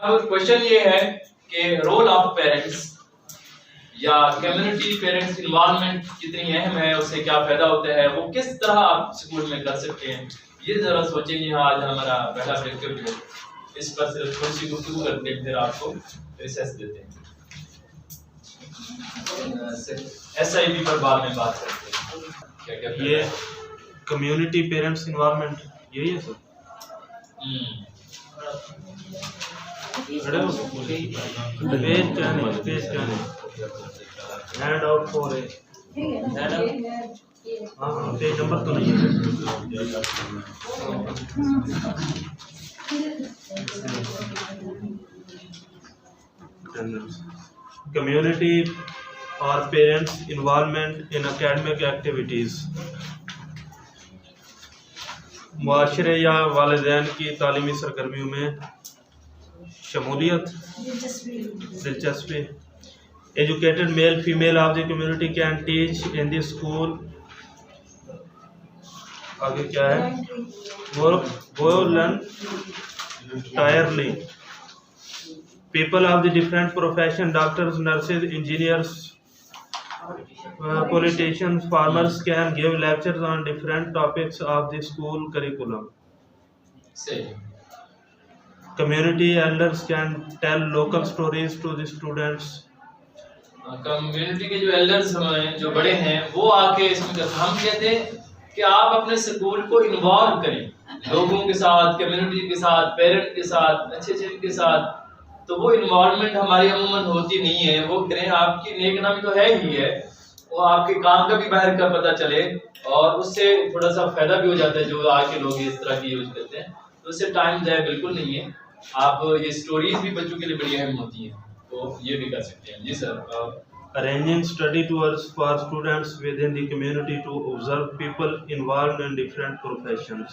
अब क्वेश्चन ये है कि रोल ऑफ पेरेंट्स या कम्युनिटी पेरेंट्स इन्वॉल्वमेंट कितनी अहम है, उससे क्या फायदा होता है, वो किस तरह आप स्कूल में कर सकते हैं, ये जरा सोचेंगे। आज हमारा पहला लेक्चर जो इस पर सिर्फ थोड़ी सी गुफ्तगू करते हैं, फिर आपको रिसेस देते हैं। SIP पर बाद में बात करते हैं। क्या क्या ये कम्युनिटी पेरेंट्स इन्वॉल्वमेंट यही है sir? Hand out for a हाँ पेज नंबर तो नहीं है। कम्युनिटी और parents involvement in academic activities. मुआशरे या वालिदैन की तालीमी सरगर्मियों में शमूलियत, दिलचस्पी। Educated male female of the community can teach in the school. आगे क्या है? voluntarily. People of the different profession, doctors, nurses, engineers, politicians, farmers can give lectures on different topics of the school curriculum. Community elders can tell local stories to the students. Community के जो elders हैं, जो बड़े हैं, वो आके इसमें हम कहते हैं कि आप अपने स्कूल को इन्वॉल्व करें लोगों के साथ, कम्युनिटी के साथ, पेरेंट के साथ, अच्छे के साथ। तो वो इन्वॉल्वमेंट हमारी अमूमन होती नहीं है। वो करें, आपकी नेकनामी तो है ही है, वो आपके काम का भी बाहर का पता चले और उससे थोड़ा सा फायदा भी हो जाता है। जो आज के लोग इस तरह की यूज करते हैं, तो उससे टाइम जाए बिल्कुल नहीं है। आप ये स्टोरीज भी बच्चों के लिए बड़ी अहम होती हैं, तो ये भी कर सकते हैं। जी sir. Arranging study tours for students within the community to observe people involved in different professions.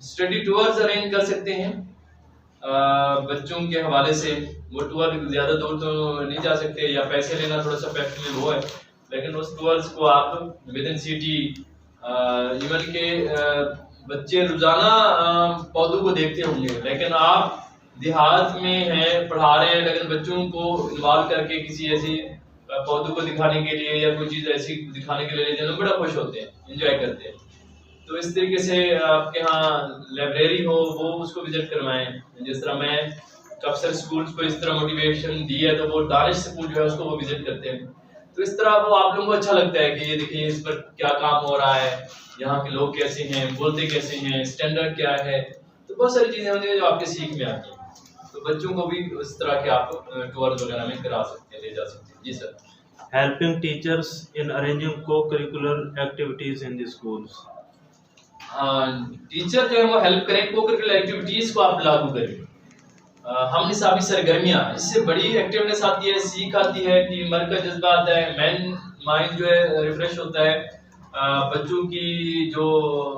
Study tours arrange कर सकते हैं बच्चों के हवाले से। वो टूर ज़्यादा दूर तो नहीं जा सकते या पैसे लेना थोड़ा सा फैक्टर वो है, लेकिन उस टूर्स को आप विद इन सिटी, इवन के बच्चे रोजाना पौधों को देखते होंगे, लेकिन आप देहात में हैं, पढ़ा रहे हैं, लेकिन बच्चों को इन्वॉल्व करके किसी ऐसी पौधों को दिखाने के लिए या कोई चीज़ ऐसी दिखाने के लिए ले जाना, बड़ा खुश होते हैं, एंजॉय करते हैं। तो इस तरीके से आपके यहाँ लाइब्रेरी हो, वो उसको विजिट करवाएं। जिस तरह मैं अक्सर स्कूल्स को इस तरह मोटिवेशन दी है, तो वो दानिश स्कूल जो है उसको वो विजिट करते हैं। तो इस तरह वो आप लोगों को अच्छा लगता है कि ये देखिए इस पर क्या काम हो रहा है, यहाँ के लोग कैसे हैं, बोलते कैसे हैं, स्टैंडर्ड क्या है। तो बहुत सारी चीज़ें होती हैं जो आपके सीख में आती हैं। तो बच्चों को भी इस तरह के आप टूर वगैरह में करा सकते हैं, ले जा सकते हैं। जी sir. Helping teachers in arranging co-curricular activities in the schools. Teacher जो है वो हेल्प करें, को-करिकुलर एक्टिविटीज को आप लागू करें। हम निसाबी सरगर्मियाँ, इससे बड़ी एक्टिवनेस आती है, सीख आती है, टीम वर्क का जज्बा आता है, मैन माइंड जो है रिफ्रेश होता है, बच्चों की जो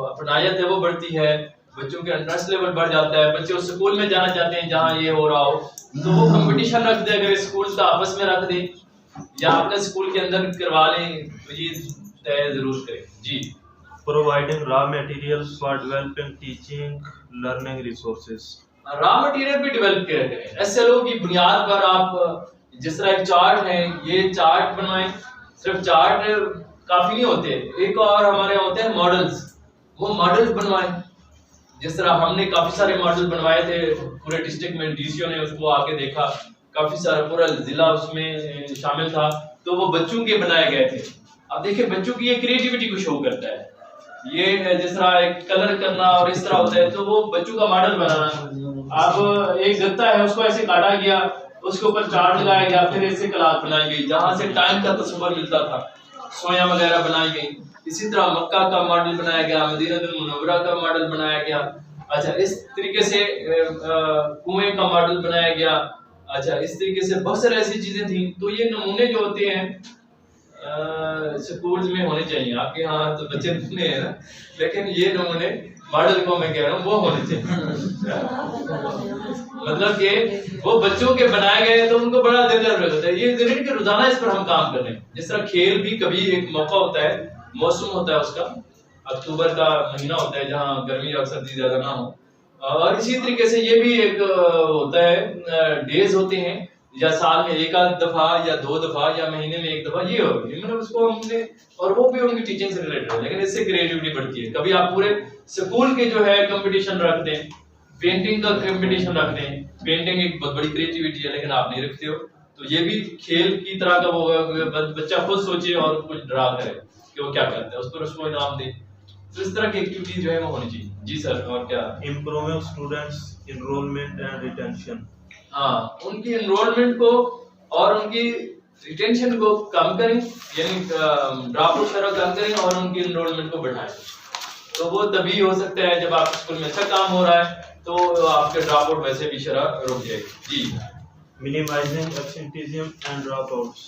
अपनायत है वो बढ़ती है, बच्चों के इंटरेस्ट लेवल बढ़ जाता है, बच्चे उस स्कूल में जाना चाहते हैं जहाँ ये हो रहा हो। तो वो कंपटीशन रख दे, अगर स्कूल का आपस में रख दे या अपने स्कूल के अंदर करवा लें, तो ये तय जरूर करें। जी। Providing raw materials for developing teaching learning resources. Raw material भी डेवलप करें। SLO की बुनियाद पर आप जिस तरह एक चार्ट है, ये चार्ट बनवाएं। सिर्फ चार्ट काफी नहीं होते, एक और हमारे होते हैं मॉडल्स, वो मॉडल्स बनवाएं। जिस तरह हमने काफी सारे मॉडल बनवाए थे पूरे डिस्ट्रिक्ट में, DCO ने उसको आके देखा, काफी सारा पूरा जिला उसमें शामिल था, तो वो बच्चों के बनाए गए थे। अब देखिए बच्चों की ये क्रिएटिविटी को शो करता है। ये जिस तरह एक कलर करना और इस तरह होता है, तो वो बच्चों का मॉडल बनाना। अब एक गत्ता है, उसको ऐसे काटा गया, उसके ऊपर चार्ट लगाया गया, फिर ऐसे कलात बनाई गई, जहाँ से टाइम का तस्वर मिलता था, सोया वगैरह बनाई गई। इसी तरह मक्का का मॉडल बनाया गया, मदीनतुल मुनव्वरा का मॉडल बनाया गया। अच्छा, इस तरीके से कुएं का मॉडल बनाया गया। अच्छा, इस तरीके से बहुत सारी ऐसी चीजें थी। तो ये नमूने जो होते हैं स्कूल्स में होने चाहिए। आपके यहाँ तो बच्चे नमूने हैं ना, लेकिन ये नमूने मॉडल को मैं कह रहा हूँ वो होने चाहिए। मतलब कि वो बच्चों के बनाए गए तो उनको बड़ा दिलचस्प लगता है। ये जरूरी कि रोजाना इस पर हम काम कर रहे हैं। जिस तरह खेल भी कभी एक मौका होता है, मौसम होता है उसका, अक्टूबर का महीना होता है जहाँ गर्मी और सर्दी ज्यादा ना हो, और इसी तरीके से ये भी एक होता है डेज होते हैं, या साल में एक आध दफा या 2 दफा या महीने में 1 दफा, ये होगी मतलब उसको हमने, और वो भी उनकी टीचिंग से रिलेटेड है, लेकिन इससे क्रिएटिविटी बढ़ती है। कभी आप पूरे स्कूल के जो है कंपटीशन रख दें, पेंटिंग का कंपटीशन रख दें, पेंटिंग एक बहुत बड़ी क्रिएटिविटी है लेकिन आप नहीं रखते हो, तो ये भी खेल की तरह का वो बच्चा खुद सोचे और कुछ ड्रा करे कि वो क्या करता है, उस पर उसको इनाम दे। तो इस तरह की एक्टिविटी जो है वो होनी चाहिए। जी सर, और क्या? Improving students enrolment and retention. हाँ, उनकी एनरोलमेंट को और उनकी रिटेंशन को कम करें, यानी ड्रॉप आउट शरह कम करें और उनकी एनरोलमेंट को बढ़ाएं। तो वो तभी हो सकता है जब आपके स्कूल में अच्छा काम हो रहा है तो आपके ड्रॉप आउट वैसे भी शरह रुक जाएगी। जी। Minimising absenteeism and drop outs.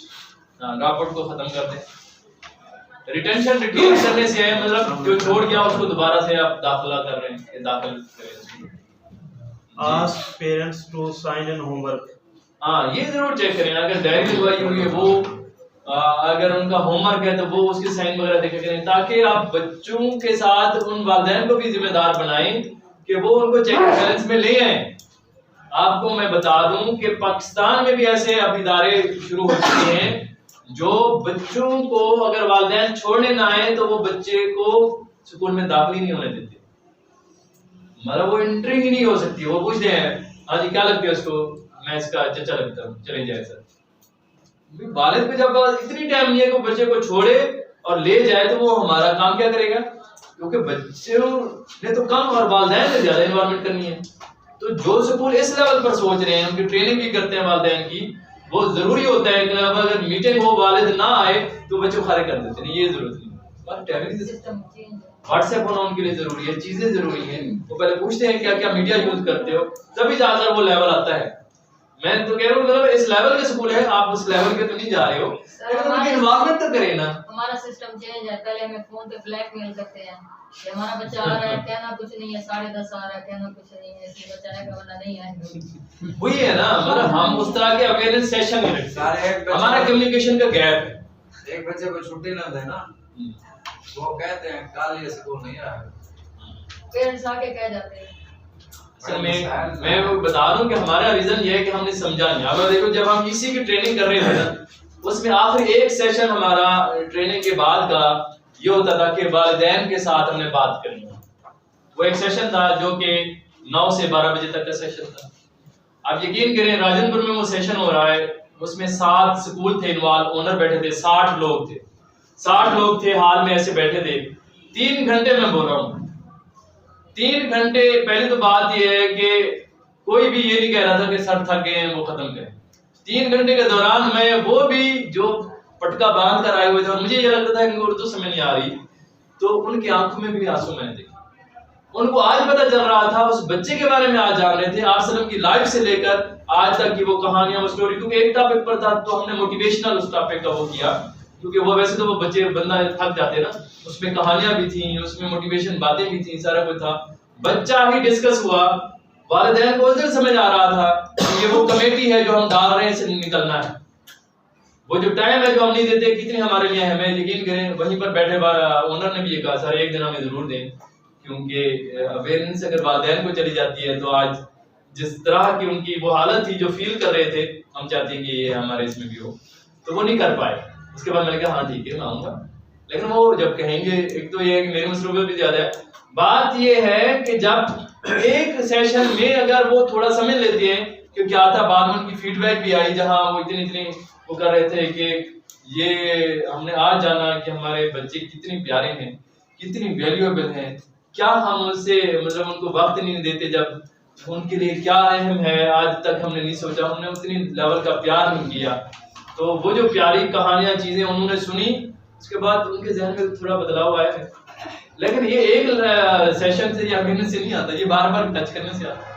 Drop out को खत्म कर दें। रिटेंशन रिटेन करने से है मतलब जो छोड़ गया उसको दोबारा से आप दाखिला कर रहे हैं, दाखिल करें। Ask parents to sign in homework. हाँ, ये जरूर चेक करें, अगर डायरी लगवाई हुई है वो अगर उनका होमवर्क है तो वो उसके साइन वगैरह देखा करें, ताकि आप बच्चों के साथ उन वालिदैन को भी जिम्मेदार बनाएं कि वो उनको चेक एंड बैलेंस में ले आए। आपको मैं बता दूं कि पाकिस्तान में भी ऐसे अब इदारे शुरू हो चुके हैं जो बच्चों को अगर वालिदैन छोड़ने ना आए तो वो बच्चे को स्कूल में दाखिल ही नहीं होने देते, मतलब वो एंट्री ही नहीं हो सकती। वो पूछते हैं हाँ जी क्या लगती है उसको, मैं इसका चचा लगता हूँ, चले जाए सर। वालिद को जब इतनी टाइम नहीं है कि बच्चे को छोड़े और ले जाए तो वो हमारा काम क्या करेगा, क्योंकि बच्चों ने तो कम और वालिदैन ने ज्यादा इन्वॉल्वमेंट करनी है। तो जो स्कूल इस लेवल पर सोच रहे हैं, उनकी ट्रेनिंग भी करते हैं वालिदैन की, वो जरूरी होता है कि अगर मीटिंग हो वालिद ना आए तो बच्चे खारिज कर देते हैं, ये जरूरत नहीं। व्हाट्सएप होना उनके लिए जरूरी है, चीजें जरूरी हैं। वो पहले पूछते हैं क्या क्या मीडिया यूज करते हो, तभी जाकर वो लेवल आता है। मैं तो कह रहा हूँ मतलब इस लेवल के स्कूल है, आप उस लेवल के तो नहीं जा रहे हो, लेकिन उनकी इन्वॉल्वमेंट तो करें ना। हमारा सिस्टम चेंज है, पहले हमें फोन पे ब्लैकमेल करते हैं कि हमारा बच्चा आ रहा है, कहना कुछ नहीं है, 10:30 आ रहा है, कहना कुछ नहीं है, इसलिए बच्चा आएगा वरना नहीं आएगा। वही है ना, मतलब हम उस तरह के अवेयरनेस सेशन नहीं रखते, हमारा कम्युनिकेशन का गैप है। एक बच्चे को छुट्टी ना दे ना, वो कहते हैं कल ये स्कूल नहीं आएगा, पेरेंट्स आके कह जाते हैं। सर मैं बता दूं कि हमारा रीजन ये है कि हमने समझा नहीं। अब देखो जब हम इसी की ट्रेनिंग कर रहे थे ना, उसमें आखिरी एक सेशन हमारा ट्रेनिंग के बाद का ये होता था कि वालिदैन के साथ हमने बात करनी है। वो एक सेशन था जो कि 9 से 12 बजे तक का सेशन था। आप यकीन करें राजनपुर में वो सेशन हो रहा है, उसमें 7 स्कूल थे इन्वॉल्व, ओनर बैठे थे, 60 लोग थे, 60 लोग थे हाल में ऐसे बैठे थे। 3 घंटे मैं बोल रहा हूँ, 3 घंटे। पहले तो बात यह है कि कोई भी ये नहीं कह रहा था कि सर थक गए हैं वो खत्म करें। 3 घंटे के दौरान मैं वो भी जो पटका बांध कर आए हुए थे और मुझे ये लगता था कि उर्दू समझ नहीं आ रही, तो उनकी आंखों में भी आंसू मैंने देखे। उनको आज पता चल रहा था, उस बच्चे के बारे में आज जान रहे थे, आप सलम की लाइफ से लेकर आज तक की वो कहानियां, वो स्टोरी। क्योंकि एक टॉपिक पर था तो हमने मोटिवेशनल उस टॉपिक का वो किया, क्योंकि वो वैसे तो वो बच्चे बंदा थक जाते ना, उसमें कहानियां भी थी, उसमें मोटिवेशन बातें भी थी, सारा कुछ था। बच्चा ही डिस्कस हुआ, वालिदैन को उधर समझ आ रहा था कि ये वो कमेटी है जो हम डाल रहे हैं, इससे निकलना है। वो जो टाइम है जो हम नहीं देते कितनी हमारे लिए हमें यकीन करें। वहीं पर बैठे ओनर ने भी ये कहा सर एक दिन हमें जरूर दें, क्योंकि अवेयरनेस अगर वालिदैन को चली जाती है तो आज जिस तरह की उनकी वो हालत थी जो फील कर रहे थे, हम चाहते हैं कि ये हमारे इसमें भी हो, तो वो नहीं कर पाए। उसके बाद मैंने कहा हाँ ठीक है मैं आऊंगा, लेकिन वो जब कहेंगे, एक तो ये है कि मेरी मसरूफियत भी ज्यादा है। बात ये है कि जब एक सेशन में अगर वो थोड़ा समझ लेते हैं कि क्या था, बाद में उनकी फीडबैक भी आई जहां वो इतनी वो कर रहे थे कि ये हमने आज जाना कि हमारे बच्चे कितने प्यारे हैं, कितनी वैल्यूएबल हैं, क्या हम उनसे मतलब उनको वक्त नहीं देते, जब उनके लिए क्या अहम है आज तक हमने नहीं सोचा, हमने उतनी लेवल का प्यार नहीं किया। तो वो जो प्यारी कहानियां चीजें उन्होंने सुनी, उसके बाद उनके जहन में थोड़ा बदलाव आया है। लेकिन ये एक सेशन से या महीने से नहीं आता, ये बार बार टच करने से आता है।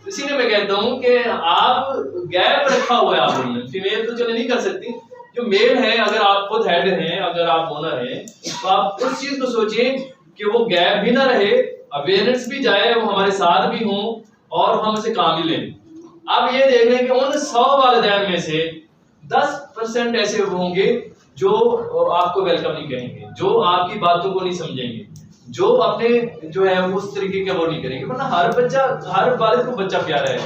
इसीलिए मैं कहता हूँ कि आप गैप रखा हुआ है आप उनमें। फीमेल तो चले नहीं कर सकती, जो मेल है, अगर आप खुद हेड हैं, अगर आप ओनर हैं, तो आप उस चीज को सोचें कि वो गैप भी ना रहे, अवेयरनेस भी जाए, वो हमारे साथ भी हों और हम उसे काम भी लें। आप ये देख लें कि उन 100 वालिदैन में से 10% ऐसे होंगे जो आपको वेलकम नहीं करेंगे, जो आपकी बातों को नहीं समझेंगे, जो अपने जो है उस तरीके के वो नहीं करेंगे। वरना हर वालिद को बच्चा प्यारा है।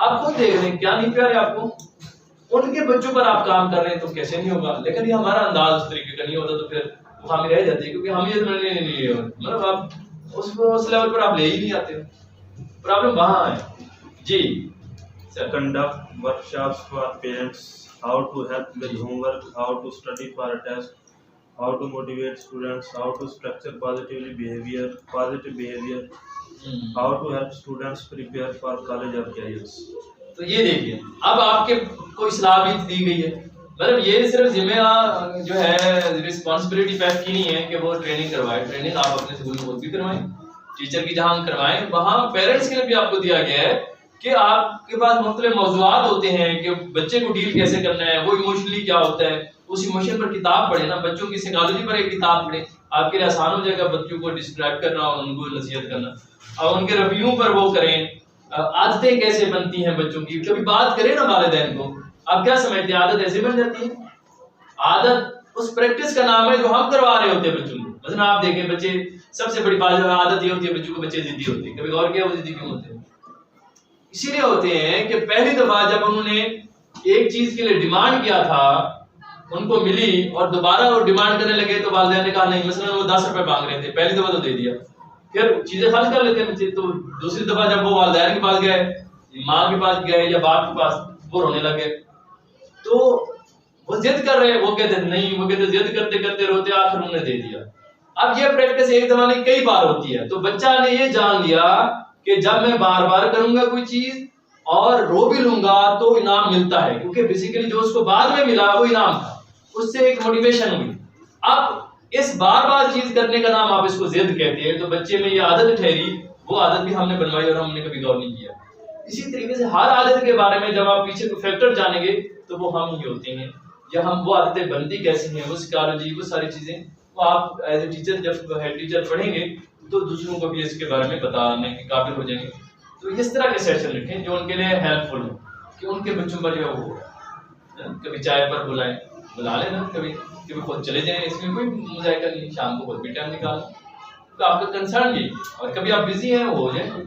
आप खुद देख रहे हैं क्या नहीं प्यारे आपको, उनके बच्चों पर आप काम कर रहे हैं तो कैसे नहीं होगा। लेकिन ये हमारा अंदाज उस तरीके का नहीं होता तो फिर वो खामी रह जाती है, क्योंकि हम ये नहीं मतलब आप उस लेवल पर आप ले ही नहीं आते। प्रॉब्लम वहां है जी। Conduct workshops for parents, how to help with homework, how to study for a test, how to motivate students, how to structure positive behavior, how to help students prepare for college or careers. तो ये देखिए अब आपके को इस्लाह भी दी गई है, मतलब ये सिर्फ जिम्मेदार जो है रिस्पॉन्सिबिलिटी पैक की नहीं है कि वो ट्रेनिंग करवाए, ट्रेनिंग आप अपने स्कूल में खुद भी करवाएं, टीचर की जहां करवाएं वहां पेरेंट्स के लिए भी आपको दिया गया है कि आपके पास मुख्तलिफ मौज़ूआत होते हैं कि बच्चे को डील कैसे करना है, वो इमोशनली क्या होता है, उस इमोशन पर किताब पढ़े ना, बच्चों की साइकोलॉजी पर एक किताब पढ़े, आपके लिए आसान हो जाएगा बच्चों को डिस्ट्रैक्ट करना और उनको नसीहत करना, और उनके रवैयों पर वो करें, आदतें कैसे बनती हैं बच्चों की, कभी बात करें ना वालिदैन को। आप क्या समझते हैं आदत ऐसे बन जाती है? आदत उस प्रैक्टिस का नाम है जो हम करवा रहे होते हैं बच्चों को। मतलब आप देखें बच्चे, सबसे बड़ी बात जो आदत ये होती है बच्चों को, बच्चे जिद्दी होते हैं, कभी गौर किया वो जिद्दी क्यों होते हैं? इसीलिए होते हैं कि पहली दफा जब उन्होंने एक चीज के लिए डिमांड किया था उनको मिली और दोबारा वो डिमांड करने लगे तो वालिदैन ने कहा नहीं, मसलन वो 10 रुपए मांग रहे थे, पहली दफा तो दे दिया, फिर चीजें खर्च कर लेते हैं बच्चे, तो दूसरी दफा जब वो वालिदैन के पास गए, माँ के पास गए या बाप के पास, वो रोने लगे, तो वो जिद कर रहे, वो कहते नहीं, वो कहते जिद करते करते रोते आखिर उन्होंने दे दिया। अब ये प्रैक्टिस एक दफा नहीं कई बार होती है, तो बच्चा ने ये जान लिया कि जब मैं बार बार करूंगा कोई चीज और रो भी लूंगा तो इनाम मिलता है, क्योंकि बेसिकली जो उसको बाद में मिला वो इनाम था, उससे एक मोटिवेशन हुई। अब इस बार बार चीज करने का नाम आप इसको जिद कहते हैं, तो बच्चे में ये आदत ठहरी, वो आदत भी हमने बनवाई और हमने कभी गौर नहीं किया। इसी तरीके से हर आदत के बारे में जब आप पीछे को फैक्टर जानेंगे तो वो हम ही होते हैं, या हम वो आदतें बनती कैसी हैं, वो साइकोलॉजी, वो सारी चीजें वो आप एज ए टीचर जब हेड टीचर पढ़ेंगे तो दूसरों को भी इसके बारे में बताने के काबिल हो जाएंगे। तो इस तरह के सेशन रखें जो उनके लिए हेल्पफुल हो, कि उनके बच्चों पर जो वो कभी चाय पर बुलाएं, बुला लेना, कभी कभी खुद चले जाएं, इसमें कोई मुजाहिदा नहीं, शाम को खुद भी टाइम निकालें, तो आपका कंसर्न ये, और कभी आप बिजी हैं वो हो जाए,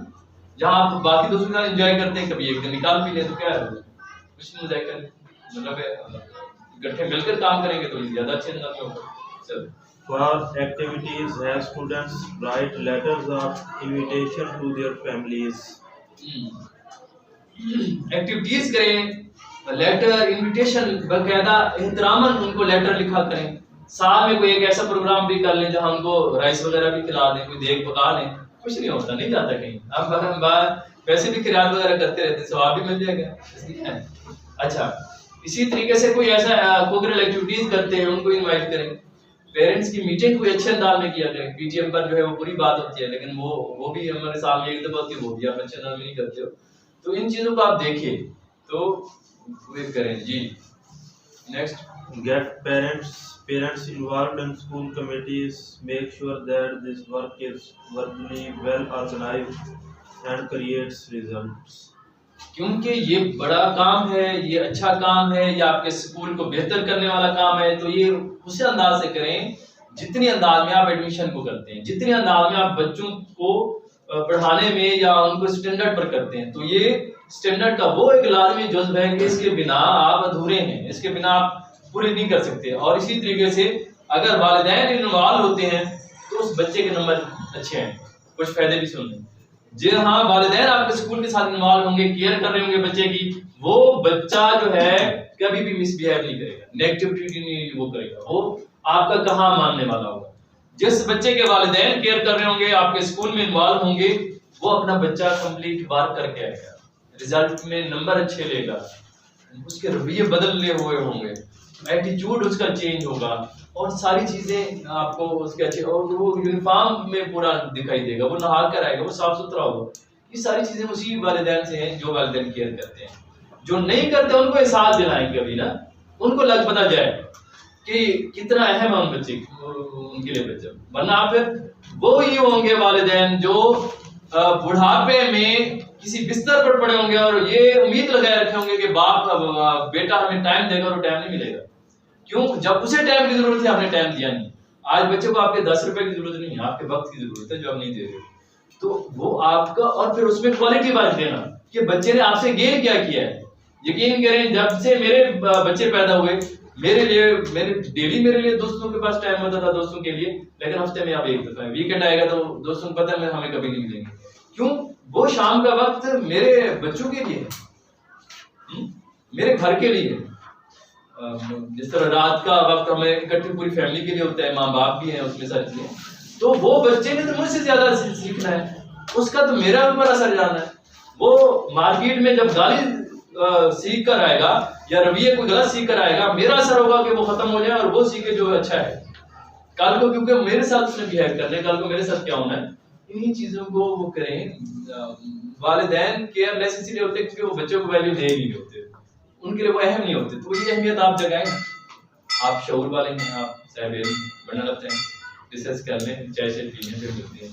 जहाँ आप बाकी दोस्तों के साथ एंजॉय करते हैं कभी एक दिन निकाल भी लें तो क्या है, कुछ मुजाहिदा नहीं, मतलब इकट्ठे मिलकर काम करेंगे तो ज्यादा अच्छे अंदाज में होगा। चलो For activities, have students write letters of invitation to their families. Activities करें, लेटर इनविटेशन बकायदा एहतरामन उनको लेटर लिखा करें, साल में कोई एक ऐसा प्रोग्राम भी कर लें जहां उनको राइस वगैरह भी खिला दें, कोई देख पका लें, कुछ नहीं होता, नहीं जाता कहीं, अब वैसे भी खिरात वगैरह करते रहते हैं, सवाब भी मिल जाएगा। अच्छा, इसी तरीके से कोई ऐसा कोकरल एक्टिविटीज करते हैं उनको इनवाइट करें, पेरेंट्स की मीटिंग कोई अच्छे अंदाज में किया करें, पीटीएम पर जो है वो पूरी बात होती है, लेकिन वो भी हमारे सामने एक दफा होती है, वो भी आप अच्छे अंदाज में नहीं करते हो, तो इन चीजों को आप देखिए तो वे करें जी। Next, Get parents involved in school committees. Make sure that this work is verbally well organized and creates results. क्योंकि ये बड़ा काम है, ये अच्छा काम है, ये आपके स्कूल को बेहतर करने वाला काम है, तो ये उसी अंदाज से करें जितनी अंदाज में आप एडमिशन को करते हैं, जितनी अंदाज में आप बच्चों को पढ़ाने में या उनको स्टैंडर्ड पर करते हैं, तो ये स्टैंडर्ड का वो एक लाजमी जुज़्व है कि इसके बिना आप अधूरे हैं, इसके बिना आप पूरी नहीं कर सकते। और इसी तरीके से अगर वालिदैन इन्वॉल्व होते हैं तो उस बच्चे के नंबर अच्छे हैं। कुछ फायदे भी सुन लें, जी हाँ, वालिदैन आपके स्कूल के साथ इन्वॉल्व होंगे, केयर कर रहे होंगे बच्चे की, वो बच्चा जो है कभी भी मिसबिहेव नहीं करेगा, नेगेटिविटी नहीं वो करेगा, वो आपका कहाँ मानने वाला होगा। जिस बच्चे के वालिदैन केयर कर रहे होंगे, आपके स्कूल में इन्वॉल्व होंगे, वो अपना बच्चा कंप्लीट बार करके आएगा, रिजल्ट में नंबर अच्छे लेगा, उसके रवैये बदलने हुए होंगे, एटीट्यूड उसका चेंज होगा, और सारी चीजें आपको उसके अच्छे, और वो यूनिफॉर्म में पूरा दिखाई देगा, वो नहा कर आएगा, वो साफ सुथरा होगा। ये सारी चीजें उसी वालिदैन से हैं जो वालिदैन केयर करते हैं। जो नहीं करते उनको एहसास दिलाएं कभी ना, उनको लग पता जाए कि कितना अहम है उन बच्चे उनके लिए बच्चा, वरना फिर वो ही होंगे वालिदैन जो बुढ़ापे में किसी बिस्तर पर पड़े होंगे और ये उम्मीद लगाए रखे होंगे कि बाप बेटा हमें टाइम देगा, और टाइम नहीं मिलेगा। क्यों? जब उसे टाइम की जरूरत है आपने टाइम दिया नहीं। आज बच्चे को आपके 10 रुपए की जरूरत नहीं है, आपके वक्त की जरूरत है जो आप नहीं दे रहे, तो वो आपका, और फिर उसमें क्वालिटी वाइज देना, कि बच्चे ने आपसे गेन क्या किया है। यकीन करें, जब से मेरे बच्चे पैदा हुए, मेरे लिए दोस्तों के पास टाइम होता था दोस्तों के लिए, लेकिन हफ्ते में अब एक दफा वीकेंड आएगा तो दोस्तों को पता है हमें कभी नहीं मिलेंगे। क्यों? वो शाम का वक्त मेरे बच्चों के लिए है, मेरे घर के लिए। जिस तरह रात का वक्त हमें इकट्ठी पूरी फैमिली के लिए होता है, माँ बाप भी हैं उसमें सारी चीजें, तो वो बच्चे ने तो मुझसे ज्यादा सीखना है, उसका तो मेरा ऊपर असर जाना है। वो मार्केट में जब गाली सीख कर आएगा या रवैये कोई गलत सीख कर आएगा, मेरा असर होगा कि वो खत्म हो जाए और वो सीखे जो अच्छा है कल को, क्योंकि मेरे साथ उसने बिहेव करने, कल को मेरे साथ क्या होना है। इन्हीं चीजों को वो करें। वालिदैन केयरलेस इसलिए होते हैं क्योंकि वो बच्चों को वैल्यू दे नहीं होते, उनके लिए वो अहम नहीं होते। तो ये अहमियत आप जगाएं। आप शऊर वाले हैं, आप साहब बनना लगते हैं, डिस्कस कर लें, चाय से पी लें, फिर मिलते हैं।